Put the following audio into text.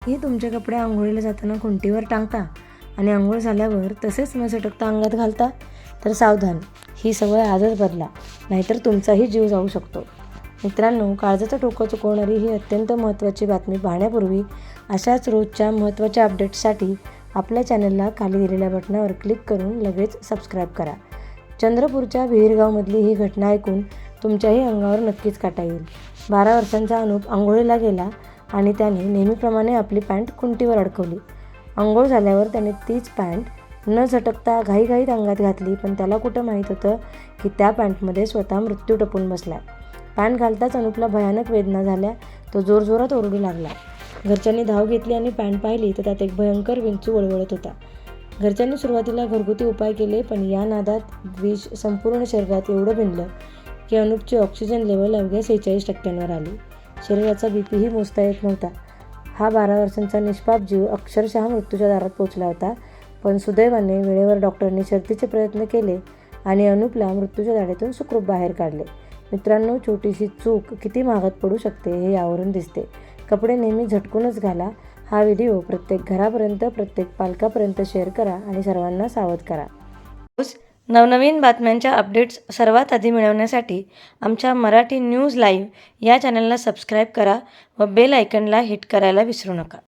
ही तुमचे कपडे अंघोळीला जाताना खुंटीवर टांगता आणि अंघोळ झाल्यावर तसेच न सटकता अंगात घालता तर सावधान, ही सवय आजच बदला, नाहीतर तुमचाही जीव जाऊ शकतो. मित्रांनो, काळजाचं ठोकं चुकवणारी ही अत्यंत महत्त्वाची बातमी पाहण्यापूर्वी अशाच रोजच्या महत्त्वाच्या अपडेट्ससाठी आपल्या चॅनलला खाली दिलेल्या बटनावर क्लिक करून लगेच सबस्क्राईब करा. चंद्रपूरच्या विहिरगावमधली ही घटना ऐकून तुमच्याही अंगावर नक्कीच काटा येईल. 12 वर्षांचा अनुप अंघोळीला गेला आणि त्याने नेहमीप्रमाणे आपली पॅन्ट खुंटीवर अडकवली. अंघोळ झाल्यावर त्याने तीच पॅन्ट न झटकता घाईघाईत अंगात घातली, पण त्याला कुठं माहीत होतं की त्या पॅन्टमध्ये स्वतः मृत्यू टपून बसला. पॅन्ट घालताच अनुपला भयानक वेदना झाल्या. तो जोरजोरात ओरडू लागला. घरच्यांनी धाव घेतली आणि पॅन्ट पाहिली तर त्यात एक भयंकर विंचू वळवळत होता. घरच्यांनी सुरुवातीला घरगुती उपाय केले, पण या नादात विष संपूर्ण शरीरात एवढं भिनलं की अनुपची ऑक्सिजन लेवल अवघ्या 46% आली. शरीराचा बीपीही मोजता येत नव्हता. हा 12 वर्षांचा निष्पाप जीव अक्षरशः मृत्यूच्या दारात पोचला होता. पण सुदैवाने वेळेवर डॉक्टरांनी शर्थीचे प्रयत्न केले आणि अनुपला मृत्यूच्या दाढेतून सुखरूप बाहेर काढले. मित्रांनो, छोटीशी चूक किती महागात पडू शकते हे यावरून दिसते. कपडे नेहमी झटकूनच घाला. हा व्हिडिओ प्रत्येक घरापर्यंत, प्रत्येक पालकापर्यंत शेअर करा आणि सर्वांना सावध करा. नवनवीन बातम्यांच्या अपडेट्स सर्वात आधी मिळवण्यासाठी आमच्या मराठी न्यूज लाईव्ह या चॅनलला सबस्क्राईब करा व बेल आयकॉनला हिट करायला विसरू नका.